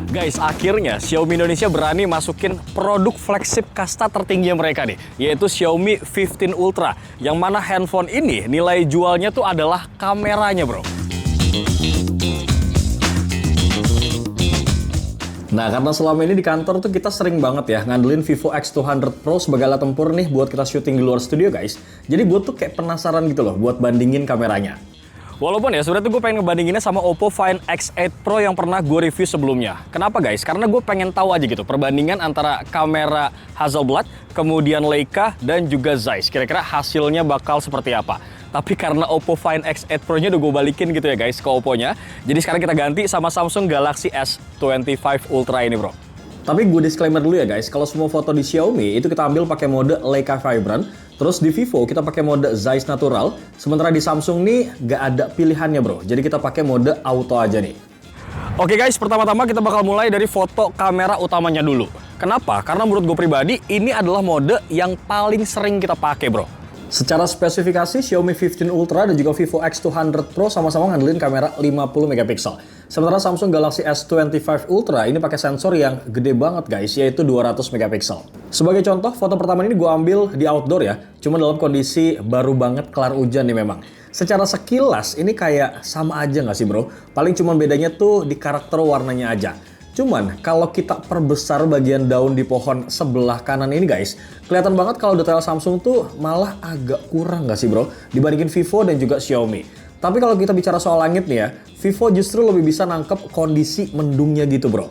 Guys, akhirnya Xiaomi Indonesia berani masukin produk flagship kasta tertinggi mereka nih, yaitu Xiaomi 15 Ultra. Yang mana handphone ini nilai jualnya tuh adalah kameranya, bro. Nah, karena selama ini di kantor tuh kita sering banget ya ngandelin Vivo X200 Pro sebagai alat tempur nih buat kita syuting di luar studio, guys. Jadi gue tuh kayak penasaran gitu loh buat bandingin kameranya. Walaupun ya sebenarnya gue pengen ngebandinginnya sama Oppo Find X8 Pro yang pernah gue review sebelumnya. Kenapa guys? Karena gue pengen tahu aja gitu perbandingan antara kamera Hasselblad, kemudian Leica, dan juga Zeiss. Kira-kira hasilnya bakal seperti apa. Tapi karena Oppo Find X8 Pro-nya udah gue balikin gitu ya guys ke Oppo-nya. Jadi sekarang kita ganti sama Samsung Galaxy S25 Ultra ini, bro. Tapi gue disclaimer dulu ya guys, kalau semua foto di Xiaomi itu kita ambil pakai mode Leica Vibrant, terus di Vivo kita pakai mode Zeiss Natural, sementara di Samsung nih gak ada pilihannya bro, jadi kita pakai mode auto aja nih. Oke guys, pertama-tama kita bakal mulai dari foto kamera utamanya dulu. Kenapa? Karena menurut gue pribadi, ini adalah mode yang paling sering kita pakai bro. Secara spesifikasi, Xiaomi 15 Ultra dan juga Vivo X200 Pro sama-sama ngandelin kamera 50 megapiksel. Sementara Samsung Galaxy S25 Ultra ini pakai sensor yang gede banget guys, yaitu 200 megapiksel. Sebagai contoh, foto pertama ini gue ambil di outdoor ya, cuma dalam kondisi baru banget kelar hujan nih memang. Secara sekilas ini kayak sama aja nggak sih bro? Paling cuma bedanya tuh di karakter warnanya aja. Cuman kalau kita perbesar bagian daun di pohon sebelah kanan ini guys, kelihatan banget kalau detail Samsung tuh malah agak kurang nggak sih bro dibandingin Vivo dan juga Xiaomi. Tapi kalau kita bicara soal langit nih ya, Vivo justru lebih bisa nangkep kondisi mendungnya gitu bro.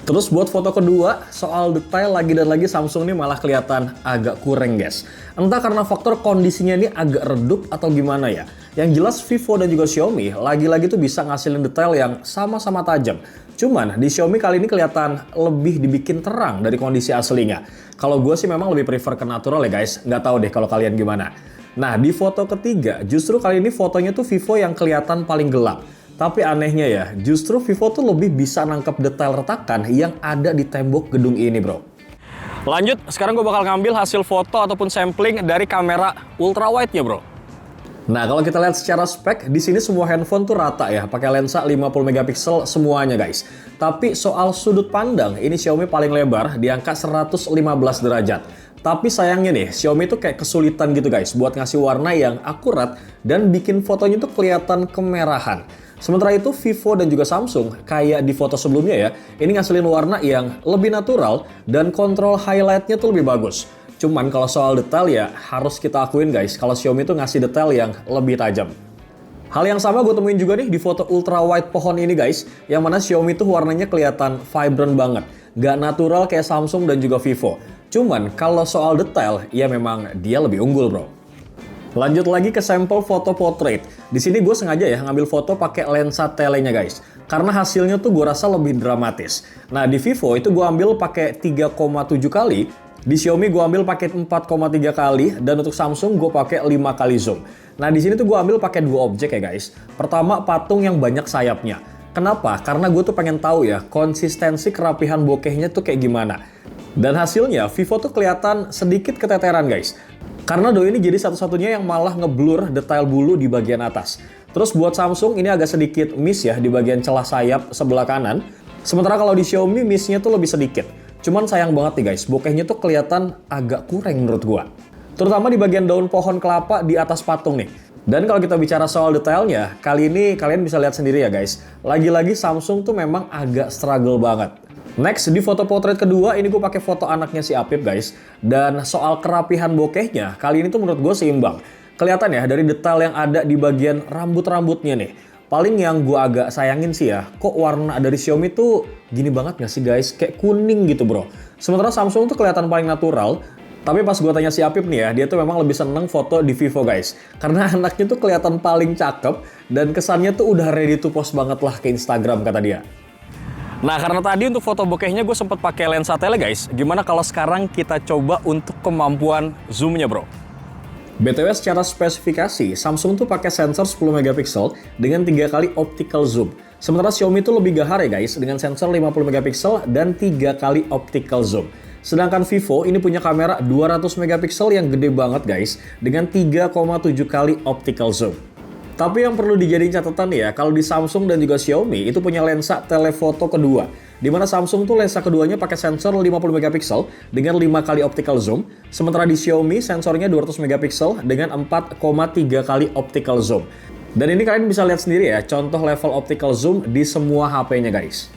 Terus buat foto kedua, soal detail lagi dan lagi Samsung ini malah kelihatan agak kurang guys. Entah karena faktor kondisinya ini agak redup atau gimana ya. Yang jelas Vivo dan juga Xiaomi lagi-lagi tuh bisa ngasilin detail yang sama-sama tajam. Cuman di Xiaomi kali ini kelihatan lebih dibikin terang dari kondisi aslinya. Kalau gue sih memang lebih prefer ke natural ya guys, nggak tahu deh kalau kalian gimana. Nah di foto ketiga, justru kali ini fotonya tuh Vivo yang kelihatan paling gelap. Tapi anehnya ya, justru Vivo tuh lebih bisa nangkep detail retakan yang ada di tembok gedung ini bro. Lanjut, sekarang gue bakal ngambil hasil foto ataupun sampling dari kamera ultrawide-nya bro. Nah, kalau kita lihat secara spek, di sini semua handphone tuh rata ya, pakai lensa 50 megapiksel semuanya guys. Tapi soal sudut pandang, ini Xiaomi paling lebar di angka 115 derajat. Tapi sayangnya nih, Xiaomi tuh kayak kesulitan gitu guys, buat ngasih warna yang akurat dan bikin fotonya tuh kelihatan kemerahan. Sementara itu Vivo dan juga Samsung, kayak di foto sebelumnya ya, ini ngasilin warna yang lebih natural dan kontrol highlightnya tuh lebih bagus. Cuman kalau soal detail ya harus kita akuin guys, kalau Xiaomi tuh ngasih detail yang lebih tajam. Hal yang sama gue temuin juga nih di foto ultra wide pohon ini guys, yang mana Xiaomi tuh warnanya kelihatan vibrant banget. Gak natural kayak Samsung dan juga Vivo. Cuman kalau soal detail, ya memang dia lebih unggul bro. Lanjut lagi ke sampel foto portrait. Di sini gue sengaja ya ngambil foto pakai lensa telenya guys, karena hasilnya tuh gue rasa lebih dramatis. Nah di Vivo itu gue ambil pakai 3,7 kali, di Xiaomi gue ambil pakai 4,3 kali, dan untuk Samsung gue pakai 5 kali zoom. Nah di sini tuh gue ambil pakai dua objek ya guys. Pertama patung yang banyak sayapnya. Kenapa? Karena gue tuh pengen tahu ya konsistensi kerapihan bokehnya tuh kayak gimana. Dan hasilnya Vivo tuh kelihatan sedikit keteteran guys. Karena doi ini jadi satu-satunya yang malah ngeblur detail bulu di bagian atas. Terus buat Samsung ini agak sedikit miss ya di bagian celah sayap sebelah kanan. Sementara kalau di Xiaomi missnya tuh lebih sedikit. Cuman sayang banget nih guys, bokehnya tuh kelihatan agak kurang menurut gua. Terutama di bagian daun pohon kelapa di atas patung nih. Dan kalau kita bicara soal detailnya, kali ini kalian bisa lihat sendiri ya guys. Lagi-lagi Samsung tuh memang agak struggle banget. Next, di foto potret kedua, ini gue pakai foto anaknya si Apip guys. Dan soal kerapihan bokehnya, kali ini tuh menurut gue seimbang. Kelihatan ya dari detail yang ada di bagian rambut-rambutnya nih. Paling yang gue agak sayangin sih ya, kok warna dari Xiaomi tuh gini banget gak sih guys? Kayak kuning gitu bro. Sementara Samsung tuh kelihatan paling natural. Tapi pas gue tanya si Apip nih ya, dia tuh memang lebih seneng foto di Vivo guys. Karena anaknya tuh kelihatan paling cakep dan kesannya tuh udah ready to post banget lah ke Instagram kata dia. Nah karena tadi untuk foto bokehnya gue sempat pakai lensa tele guys. Gimana kalau sekarang kita coba untuk kemampuan zoomnya bro? BTW secara spesifikasi, Samsung tuh pakai sensor 10 megapiksel dengan 3 kali optical zoom. Sementara Xiaomi tuh lebih gahar ya guys, dengan sensor 50 megapiksel dan 3 kali optical zoom. Sedangkan Vivo ini punya kamera 200 megapiksel yang gede banget guys, dengan 3,7 kali optical zoom. Tapi yang perlu dijadiin catatan ya, kalau di Samsung dan juga Xiaomi itu punya lensa telefoto kedua. Di mana Samsung tuh lensa keduanya pakai sensor 50 megapiksel dengan 5 kali optical zoom, sementara di Xiaomi sensornya 200 megapiksel dengan 4,3 kali optical zoom. Dan ini kalian bisa lihat sendiri ya, contoh level optical zoom di semua HP-nya guys.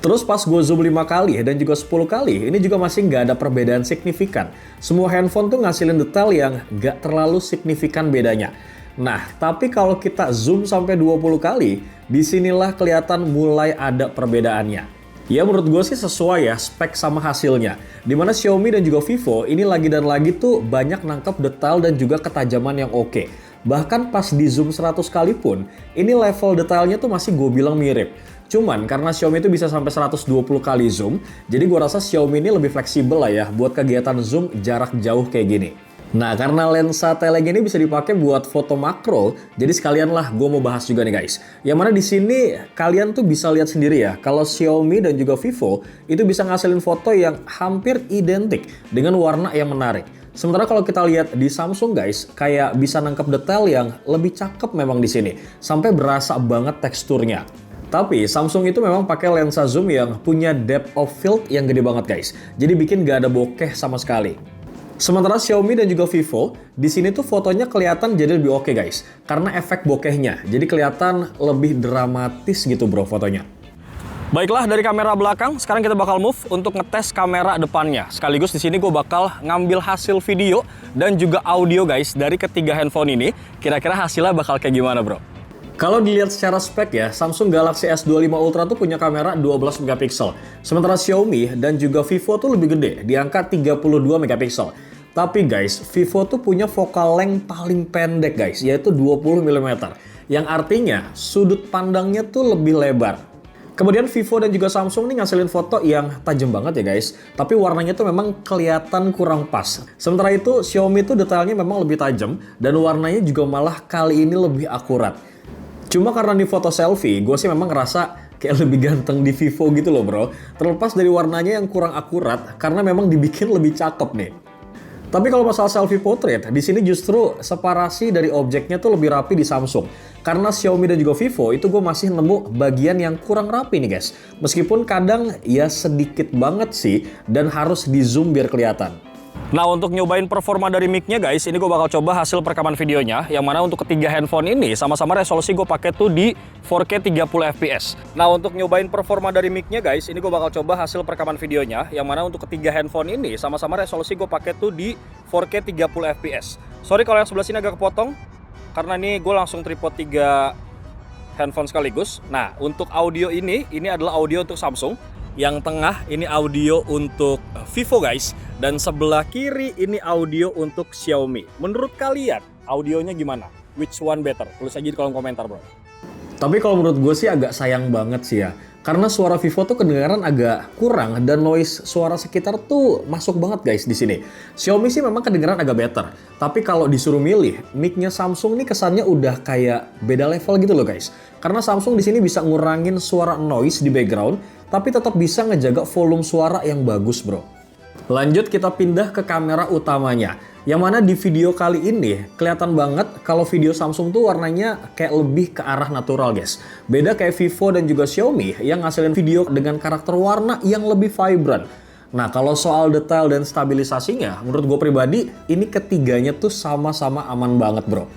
Terus pas gue zoom 5 kali dan juga 10 kali, ini juga masih nggak ada perbedaan signifikan. Semua handphone tuh ngasilin detail yang nggak terlalu signifikan bedanya. Nah, tapi kalau kita zoom sampai 20 kali, disinilah kelihatan mulai ada perbedaannya. Ya menurut gue sih sesuai ya spek sama hasilnya. Dimana Xiaomi dan juga Vivo ini lagi dan lagi tuh banyak nangkep detail dan juga ketajaman yang oke. Bahkan pas di zoom 100 kali pun, ini level detailnya tuh masih gue bilang mirip. Cuman karena Xiaomi itu bisa sampai 120 kali zoom, jadi gue rasa Xiaomi ini lebih fleksibel lah ya buat kegiatan zoom jarak jauh kayak gini. Nah, karena lensa teleng ini bisa dipakai buat foto makro, jadi sekalian lah gue mau bahas juga nih guys. Yang mana di sini kalian tuh bisa lihat sendiri ya, kalau Xiaomi dan juga Vivo itu bisa ngasilin foto yang hampir identik dengan warna yang menarik. Sementara kalau kita lihat di Samsung guys, kayak bisa nangkep detail yang lebih cakep memang di sini, sampai berasa banget teksturnya. Tapi Samsung itu memang pakai lensa zoom yang punya depth of field yang gede banget guys, jadi bikin gak ada bokeh sama sekali. Sementara Xiaomi dan juga Vivo, di sini tuh fotonya kelihatan jadi lebih oke guys, karena efek bokehnya, jadi kelihatan lebih dramatis gitu bro fotonya. Baiklah, dari kamera belakang, sekarang kita bakal move untuk ngetes kamera depannya. Sekaligus di sini gue bakal ngambil hasil video dan juga audio guys dari ketiga handphone ini. Kira-kira hasilnya bakal kayak gimana bro? Kalau dilihat secara spek ya, Samsung Galaxy S25 Ultra tuh punya kamera 12 megapiksel. Sementara Xiaomi dan juga Vivo tuh lebih gede, di angka 32 megapiksel. Tapi guys, Vivo tuh punya focal length paling pendek guys, yaitu 20 mm. Yang artinya sudut pandangnya tuh lebih lebar. Kemudian Vivo dan juga Samsung nih ngasilin foto yang tajam banget ya guys, tapi warnanya tuh memang kelihatan kurang pas. Sementara itu Xiaomi tuh detailnya memang lebih tajam dan warnanya juga malah kali ini lebih akurat. Cuma karena di foto selfie, gue sih memang ngerasa kayak lebih ganteng di Vivo gitu loh bro. Terlepas dari warnanya yang kurang akurat, karena memang dibikin lebih cakep nih. Tapi kalau masalah selfie portrait, di sini justru separasi dari objeknya tuh lebih rapi di Samsung. Karena Xiaomi dan juga Vivo itu gue masih nemu bagian yang kurang rapi nih guys. Meskipun kadang ya sedikit banget sih, dan harus di zoom biar kelihatan. Nah, untuk nyobain performa dari mic-nya guys, ini gue bakal coba hasil perekaman videonya, yang mana untuk ketiga handphone ini sama-sama resolusi gue pakai tuh di 4K 30 fps. Nah, untuk nyobain performa dari mic-nya guys, ini gue bakal coba hasil perekaman videonya, yang mana untuk ketiga handphone ini sama-sama resolusi gue pakai tuh di 4K 30 fps. Sorry kalau yang sebelah sini agak kepotong, karena ini gue langsung tripod 3 handphone sekaligus. Nah, untuk audio ini adalah audio untuk Samsung. Yang tengah ini audio untuk Vivo guys, dan sebelah kiri ini audio untuk Xiaomi. Menurut kalian audionya gimana? Which one better? Tulis aja di kolom komentar bro. Tapi kalau menurut gue sih agak sayang banget sih ya, karena suara Vivo tuh kedengaran agak kurang dan noise suara sekitar tuh masuk banget guys di sini. Xiaomi sih memang kedengaran agak better, tapi kalau disuruh milih, mic-nya Samsung nih kesannya udah kayak beda level gitu loh guys. Karena Samsung di sini bisa ngurangin suara noise di background, tapi tetap bisa ngejaga volume suara yang bagus bro. Lanjut kita pindah ke kamera utamanya, yang mana di video kali ini kelihatan banget kalau video Samsung tuh warnanya kayak lebih ke arah natural guys. Beda kayak Vivo dan juga Xiaomi yang ngasilin video dengan karakter warna yang lebih vibrant. Nah, kalau soal detail dan stabilisasinya, menurut gue pribadi ini ketiganya tuh sama-sama aman banget bro.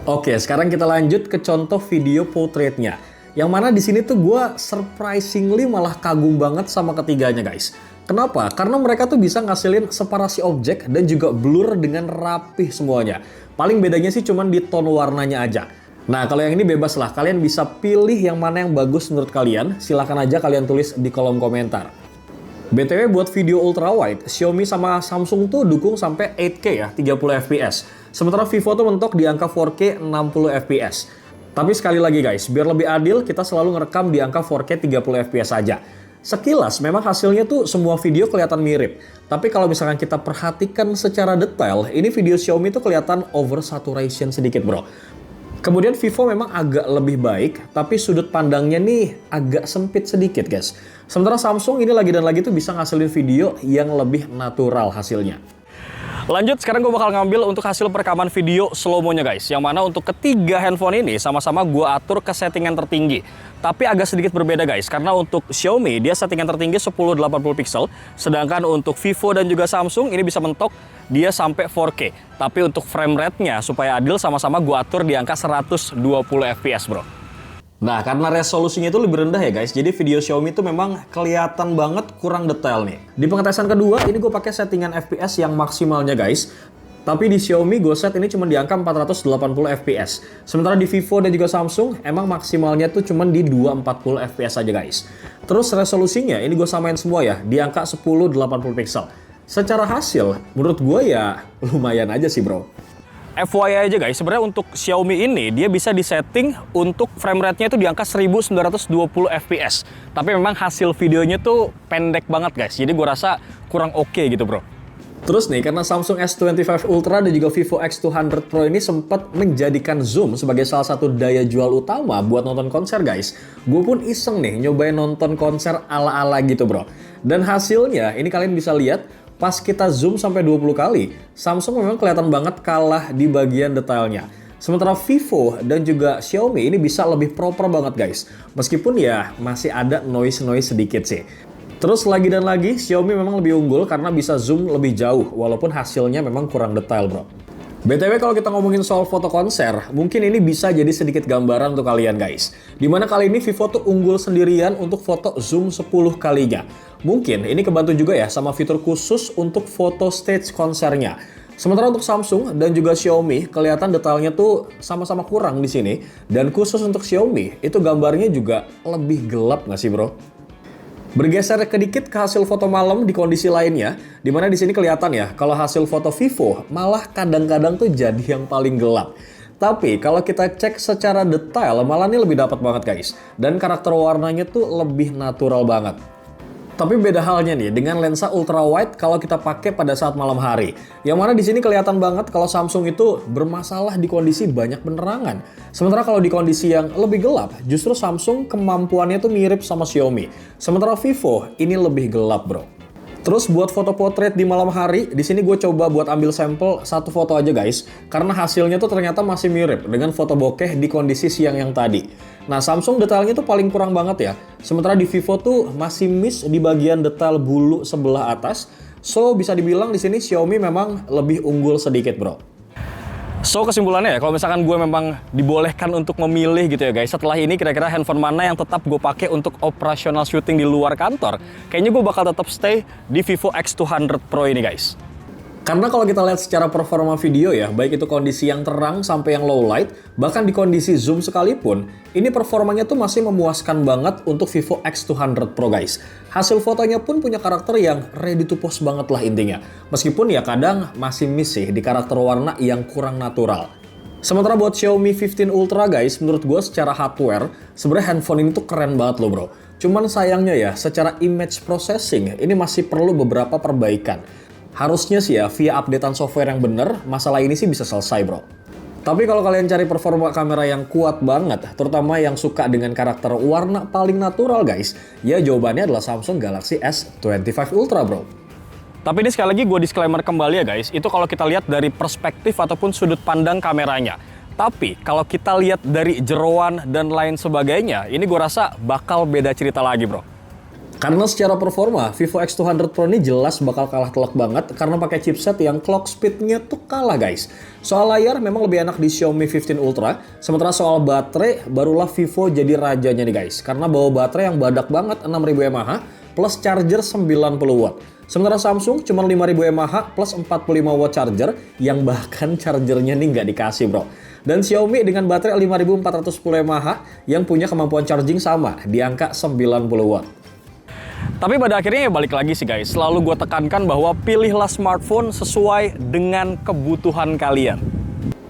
Oke, sekarang kita lanjut ke contoh video portraitnya. Yang mana di sini tuh gue surprisingly malah kagum banget sama ketiganya guys. Kenapa? Karena mereka tuh bisa ngasilin separasi objek dan juga blur dengan rapih semuanya. Paling bedanya sih cuman di tone warnanya aja. Nah, kalau yang ini bebas lah, kalian bisa pilih yang mana yang bagus menurut kalian. Silahkan aja kalian tulis di kolom komentar. BTW buat video ultrawide, Xiaomi sama Samsung tuh dukung sampai 8K ya, 30 fps. Sementara Vivo tuh mentok di angka 4K 60 fps. Tapi sekali lagi guys, biar lebih adil, kita selalu ngerekam di angka 4K 30 fps aja. Sekilas memang hasilnya tuh semua video kelihatan mirip. Tapi kalau misalkan kita perhatikan secara detail, ini video Xiaomi tuh kelihatan oversaturation sedikit bro. Kemudian Vivo memang agak lebih baik, tapi sudut pandangnya nih agak sempit sedikit guys. Sementara Samsung ini lagi dan lagi tuh bisa ngasilin video yang lebih natural hasilnya. Lanjut, sekarang gue bakal ngambil untuk hasil perekaman video slow-mo-nya guys. Yang mana untuk ketiga handphone ini sama-sama gue atur ke settingan tertinggi. Tapi agak sedikit berbeda guys, karena untuk Xiaomi dia settingan tertinggi 1080 pixel. Sedangkan untuk Vivo dan juga Samsung ini bisa mentok dia sampai 4K. Tapi untuk frame rate-nya supaya adil sama-sama gue atur di angka 120 fps bro. Nah, karena resolusinya itu lebih rendah ya guys, jadi video Xiaomi itu memang kelihatan banget kurang detail nih. Di pengetesan kedua, ini gue pakai settingan FPS yang maksimalnya guys. Tapi di Xiaomi gue set ini cuma di angka 480 fps. Sementara di Vivo dan juga Samsung, emang maksimalnya tuh cuma di 240 fps aja guys. Terus resolusinya, ini gue samain semua ya, di angka 1080 pixel. Secara hasil, menurut gue ya lumayan aja sih bro. FYI aja guys, sebenarnya untuk Xiaomi ini dia bisa disetting untuk frame rate-nya itu di angka 1920 fps. Tapi memang hasil videonya tuh pendek banget guys. Jadi gue rasa kurang oke gitu bro. Terus nih, karena Samsung S25 Ultra dan juga Vivo X200 Pro ini sempat menjadikan zoom sebagai salah satu daya jual utama buat nonton konser guys. Gue pun iseng nih nyobain nonton konser ala-ala gitu bro. Dan hasilnya, ini kalian bisa lihat, pas kita zoom sampai 20 kali, Samsung memang kelihatan banget kalah di bagian detailnya. Sementara Vivo dan juga Xiaomi ini bisa lebih proper banget guys. Meskipun ya masih ada noise-noise sedikit sih. Terus lagi dan lagi, Xiaomi memang lebih unggul karena bisa zoom lebih jauh, walaupun hasilnya memang kurang detail bro. BTW kalau kita ngomongin soal foto konser, mungkin ini bisa jadi sedikit gambaran untuk kalian guys. Dimana kali ini Vivo tuh unggul sendirian untuk foto zoom 10 kalinya. Mungkin ini kebantu juga ya sama fitur khusus untuk foto stage konsernya. Sementara untuk Samsung dan juga Xiaomi, kelihatan detailnya tuh sama-sama kurang di sini. Dan khusus untuk Xiaomi, itu gambarnya juga lebih gelap nggak sih bro? Bergeser sedikit ke hasil foto malam di kondisi lainnya, dimana di sini kelihatan ya, kalau hasil foto Vivo malah kadang-kadang tuh jadi yang paling gelap. Tapi kalau kita cek secara detail, malah ini lebih dapat banget guys. Dan karakter warnanya tuh lebih natural banget. Tapi beda halnya nih dengan lensa ultra wide kalau kita pakai pada saat malam hari. Yang mana di sini kelihatan banget kalau Samsung itu bermasalah di kondisi banyak penerangan. Sementara kalau di kondisi yang lebih gelap, justru Samsung kemampuannya tuh mirip sama Xiaomi. Sementara Vivo ini lebih gelap bro. Terus buat foto potret di malam hari, di sini gue coba buat ambil sampel satu foto aja guys, karena hasilnya tuh ternyata masih mirip dengan foto bokeh di kondisi siang yang tadi. Nah, Samsung detailnya tuh paling kurang banget ya. Sementara di Vivo tuh masih miss di bagian detail bulu sebelah atas. So, bisa dibilang di sini Xiaomi memang lebih unggul sedikit, bro. So, kesimpulannya ya, kalau misalkan gue memang dibolehkan untuk memilih gitu ya guys, setelah ini kira-kira handphone mana yang tetap gue pakai untuk operasional syuting di luar kantor, kayaknya gue bakal tetap stay di Vivo X200 Pro ini guys. Karena kalau kita lihat secara performa video ya, baik itu kondisi yang terang sampai yang low light, bahkan di kondisi zoom sekalipun, ini performanya tuh masih memuaskan banget untuk Vivo X200 Pro guys. Hasil fotonya pun punya karakter yang ready to post banget lah intinya. Meskipun ya kadang masih miss sih di karakter warna yang kurang natural. Sementara buat Xiaomi 15 Ultra guys, menurut gue secara hardware, sebenarnya handphone ini tuh keren banget loh bro. Cuman sayangnya ya, secara image processing ini masih perlu beberapa perbaikan. Harusnya sih ya, via updatean software yang bener, masalah ini sih bisa selesai bro. Tapi kalau kalian cari performa kamera yang kuat banget, terutama yang suka dengan karakter warna paling natural guys, ya jawabannya adalah Samsung Galaxy S25 Ultra bro. Tapi ini sekali lagi gue disclaimer kembali ya guys, itu kalau kita lihat dari perspektif ataupun sudut pandang kameranya. Tapi kalau kita lihat dari jeroan dan lain sebagainya, ini gue rasa bakal beda cerita lagi bro. Karena secara performa, Vivo X200 Pro ini jelas bakal kalah telak banget karena pakai chipset yang clock speed-nya tuh kalah guys. Soal layar memang lebih enak di Xiaomi 15 Ultra, sementara soal baterai barulah Vivo jadi rajanya nih guys. Karena bawa baterai yang badak banget 6000 mAh plus charger 90 watt. Sementara Samsung cuma 5000 mAh plus 45 watt charger yang bahkan chargernya nih nggak dikasih bro. Dan Xiaomi dengan baterai 5410 mAh yang punya kemampuan charging sama di angka 90 watt. Tapi pada akhirnya ya balik lagi sih guys, selalu gue tekankan bahwa pilihlah smartphone sesuai dengan kebutuhan kalian.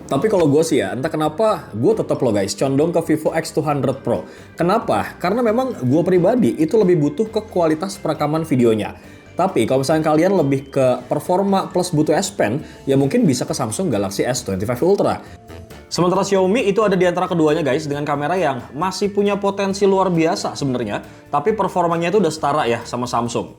Tapi kalau gue sih ya, entah kenapa gue tetap loh guys, condong ke Vivo X200 Pro. Kenapa? Karena memang gue pribadi itu lebih butuh ke kualitas perekaman videonya. Tapi kalau misalnya kalian lebih ke performa plus butuh S Pen, ya mungkin bisa ke Samsung Galaxy S25 Ultra. Sementara Xiaomi itu ada di antara keduanya guys, dengan kamera yang masih punya potensi luar biasa sebenarnya, tapi performanya itu udah setara ya sama Samsung.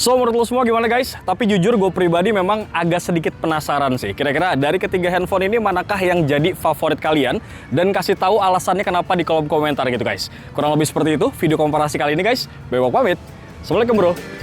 So, menurut lo semua gimana guys? Tapi jujur gue pribadi memang agak sedikit penasaran sih. Kira-kira dari ketiga handphone ini manakah yang jadi favorit kalian? Dan kasih tahu alasannya kenapa di kolom komentar gitu guys. Kurang lebih seperti itu video komparasi kali ini guys. Bewok pamit. Assalamualaikum bro.